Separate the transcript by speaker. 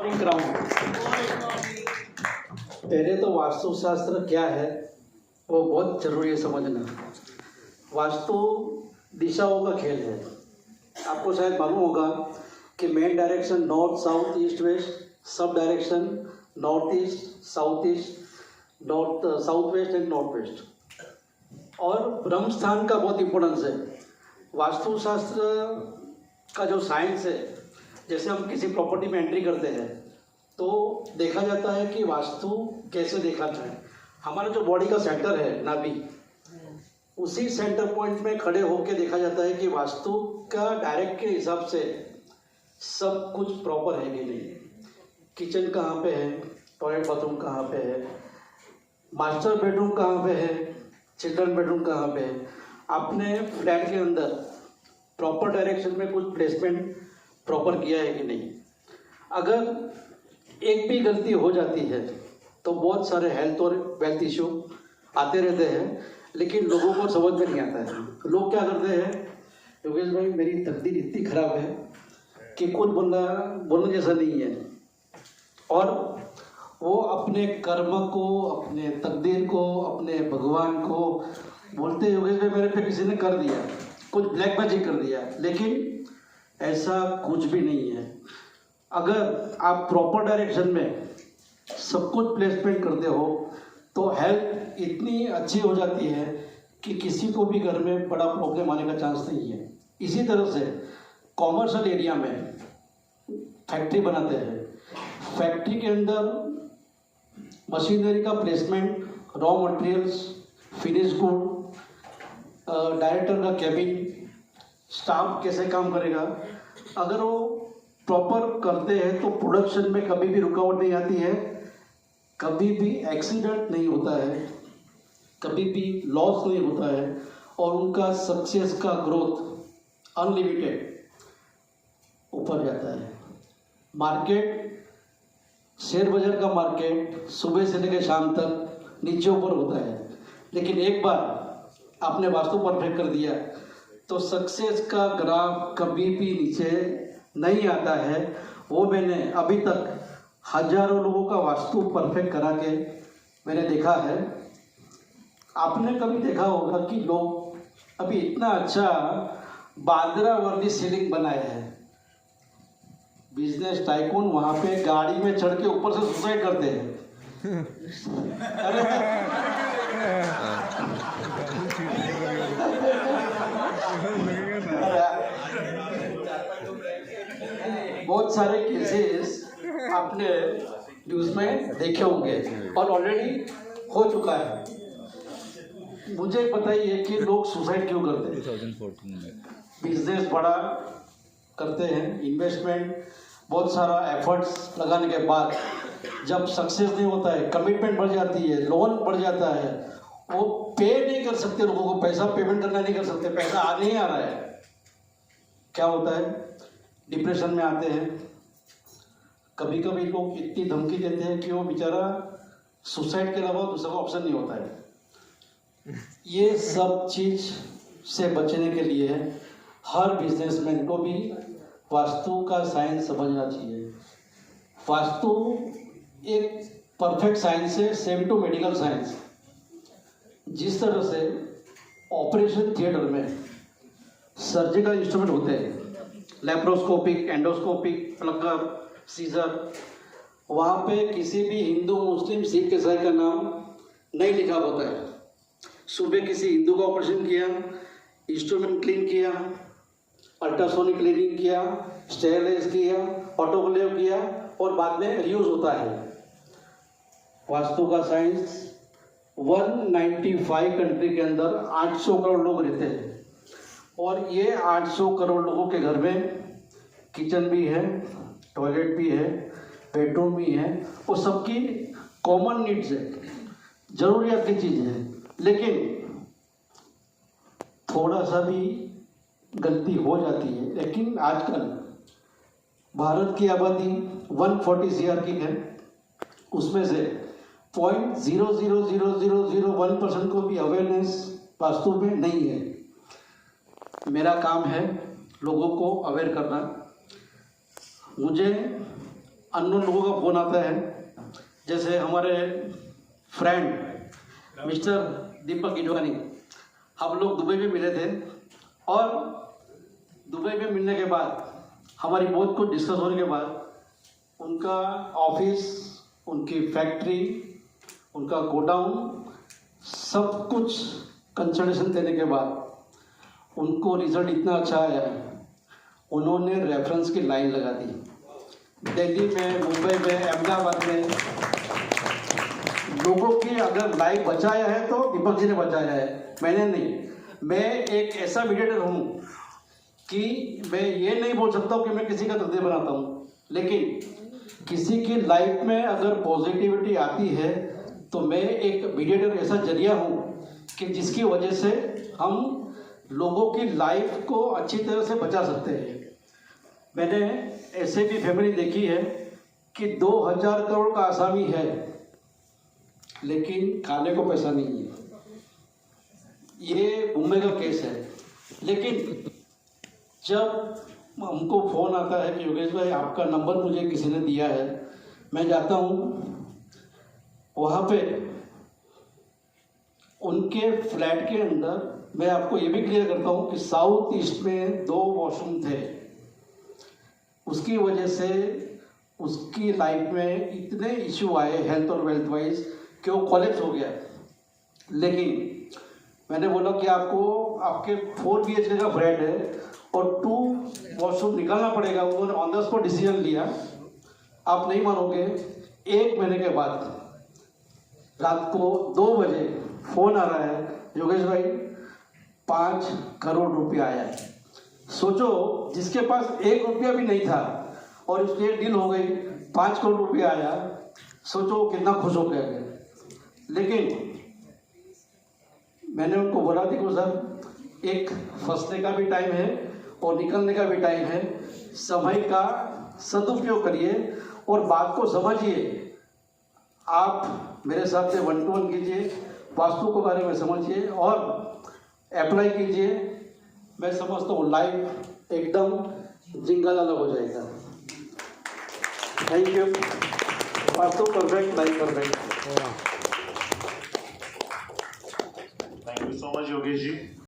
Speaker 1: Morning ground. पहले तो वास्तुशास्त्र क्या है वो बहुत जरूरी है समझना। वास्तु दिशाओं का खेल है। आपको शायद मालूम होगा कि main direction north south east west, sub direction north east south east, north south west and north west. और ब्रह्म स्थान का बहुत इम्पोर्टेंस है। वास्तुशास्त्र का जो साइंस है, जैसे हम किसी प्रॉपर्टी में एंट्री करते हैं तो देखा जाता है कि वास्तु कैसे देखा जाए। हमारा जो बॉडी का सेंटर है नाभि, उसी सेंटर पॉइंट में खड़े होकर देखा जाता है कि वास्तु का डायरेक्ट के हिसाब से सब कुछ प्रॉपर है कि नहीं। किचन कहाँ पे है, टॉयलेट बाथरूम कहाँ पे है, मास्टर बेडरूम कहाँ पे है, चिल्ड्रन बेडरूम कहाँ पे है। आपने फ्लैट के अंदर प्रॉपर डायरेक्शन में कुछ प्लेसमेंट प्रॉपर किया है कि नहीं। अगर एक भी गलती हो जाती है तो बहुत सारे हेल्थ और वेल्थ इशू आते रहते हैं, लेकिन लोगों को समझ में नहीं आता है। लोग क्या करते हैं, योगेश भाई मेरी तकदीर इतनी खराब है कि कुछ बोलने जैसा नहीं है, और वो अपने कर्म को, अपने तकदीर को, अपने भगवान को बोलते योगेश भाई मेरे पे किसी ने कर दिया, कुछ ब्लैक मैजिक कर दिया। लेकिन ऐसा कुछ भी नहीं है। अगर आप प्रॉपर डायरेक्शन में सब कुछ प्लेसमेंट करते हो तो हेल्थ इतनी अच्छी हो जाती है कि किसी को भी घर में बड़ा प्रॉब्लम आने का चांस नहीं है। इसी तरह से कॉमर्शियल एरिया में फैक्ट्री बनाते हैं, फैक्ट्री के अंदर मशीनरी का placement, raw materials, finish good, director का कैबिन, स्टाफ कैसे काम करेगा, अगर वो प्रॉपर करते हैं तो प्रोडक्शन में कभी भी रुकावट नहीं आती है, कभी भी एक्सीडेंट नहीं होता है, कभी भी लॉस नहीं होता है, और उनका सक्सेस का ग्रोथ अनलिमिटेड ऊपर जाता है। मार्केट, शेयर बाजार का मार्केट सुबह से लेकर शाम तक नीचे ऊपर होता है, लेकिन एक बार आपने वास्तु परफेक्ट कर दिया तो सक्सेस का ग्राफ कभी भी नीचे नहीं आता है। वो मैंने अभी तक हजारों लोगों का वास्तु परफेक्ट करा के मैंने देखा है। आपने कभी देखा होगा कि लोग अभी इतना अच्छा बांद्रा वर्दी सीलिंग बनाए हैं, बिजनेस टाइकून वहाँ पे गाड़ी में चढ़ के ऊपर से सुसाइड करते हैं। बहुत सारे केसेस आपने न्यूज़ में देखे होंगे और ऑलरेडी हो चुका है। मुझे पता ही है कि लोग सुसाइड क्यों करते हैं।
Speaker 2: 2014 में
Speaker 1: बिजनेस बड़ा करते हैं, इन्वेस्टमेंट, बहुत सारा एफर्ट्स लगाने के बाद जब सक्सेस नहीं होता है, कमिटमेंट बढ़ जाती है, लोन बढ़ जाता है, वो पे नहीं कर सकते, लोगों को पैसा पेमेंट करना नहीं कर सकते, पैसा आ नहीं आ रहा है, क्या होता है, डिप्रेशन में आते हैं। कभी कभी लोग इतनी धमकी देते हैं कि वो बेचारा सुसाइड के अलावा दूसरा ऑप्शन नहीं होता है। ये सब चीज़ से बचने के लिए हर बिजनेसमैन को भी वास्तु का साइंस समझना चाहिए। वास्तु एक परफेक्ट साइंस है, सेम टू मेडिकल साइंस। जिस तरह से ऑपरेशन थिएटर में सर्जिकल इंस्ट्रूमेंट होते हैं, लेप्रोस्कोपिक, एंडोस्कोपिक, प्लगर, सीजर, वहाँ पे किसी भी हिंदू, मुस्लिम, सिख, ईसाई का नाम नहीं लिखा होता है। सुबह किसी हिंदू का ऑपरेशन किया, इंस्ट्रूमेंट क्लीन किया, अल्ट्रासोनिक क्लीनिंग किया, स्टेरलाइज किया, ऑटोक्लेव किया, और बाद में रीयूज होता है। वास्तु का साइंस 195 कंट्री के अंदर 800 करोड़ लोग रहते हैं, और ये 800 करोड़ लोगों के घर में किचन भी है, टॉयलेट भी है, बेडरूम भी है, वो सबकी कॉमन नीड्स है, ज़रूरियात की चीज़ है। लेकिन थोड़ा सा भी गलती हो जाती है। लेकिन आजकल भारत की आबादी 140 CR की है, उसमें से 0.00001% को भी अवेयरनेस वास्तु में नहीं है। मेरा काम है लोगों को अवेयर करना। मुझे अननोन लोगों का फ़ोन आता है, जैसे हमारे फ्रेंड मिस्टर दीपक गिजवानी, हम लोग दुबई में मिले थे और दुबई में मिलने के बाद हमारी बहुत कुछ डिस्कस होने के बाद उनका ऑफिस, उनकी फैक्ट्री, उनका गोडाउन सब कुछ कंसल्टेशन देने के बाद उनको रिजल्ट इतना अच्छा आया, उन्होंने रेफरेंस की लाइन लगा दी। दिल्ली में, मुंबई में, अहमदाबाद में लोगों की अगर लाइफ बचाया है तो दीपक जी ने बचाया है, मैंने नहीं। मैं एक ऐसा मीडिएटर हूँ कि मैं ये नहीं बोल सकता हूँ कि मैं किसी का तकदीर बनाता हूँ, लेकिन किसी की लाइफ में अगर पॉजिटिविटी आती है तो मैं एक मीडिएटर ऐसा जरिया हूँ कि जिसकी वजह से हम लोगों की लाइफ को अच्छी तरह से बचा सकते हैं। मैंने ऐसे भी फैमिली देखी है कि 2000 करोड़ का आसामी है लेकिन खाने को पैसा नहीं है। ये मुंबई का केस है। लेकिन जब हमको फ़ोन आता है कि योगेश भाई आपका नंबर मुझे किसी ने दिया है, मैं जाता हूँ वहाँ पे उनके फ्लैट के अंदर, मैं आपको ये भी क्लियर करता हूँ कि साउथ ईस्ट में 2 वॉशरूम थे। उसकी वजह से उसकी लाइफ में इतने इशू आए हेल्थ और वेल्थ वाइज कि वो कॉलेज हो गया। लेकिन मैंने बोला कि आपको आपके 4 BHK का फ्लैट है और 2 वॉशरूम निकालना पड़ेगा। उन्होंने ऑन द स्पॉट डिसीजन लिया। आप नहीं मानोगे, 1 महीने के बाद रात को 2 बजे फ़ोन आ रहा है, योगेश भाई 5 करोड़ रुपया आया है। सोचो, जिसके पास 1 रुपया भी नहीं था और उसकी डील हो गई, 5 करोड़ रुपया आया, सोचो कितना खुश हो गया। लेकिन मैंने उनको बोला देखो सर, एक फंसने का भी टाइम है और निकलने का भी टाइम है। समय का सदुपयोग करिए और बात को समझिए। आप मेरे साथ से 1-to-1 कीजिए, वास्तु के बारे में समझिए और अप्लाई कीजिए। मैं समझता हूँ लाइफ एकदम जिंगल अलग हो जाएगा। Thank you. Vastu perfect, life perfect.
Speaker 2: Thank you so much, Yogesh ji.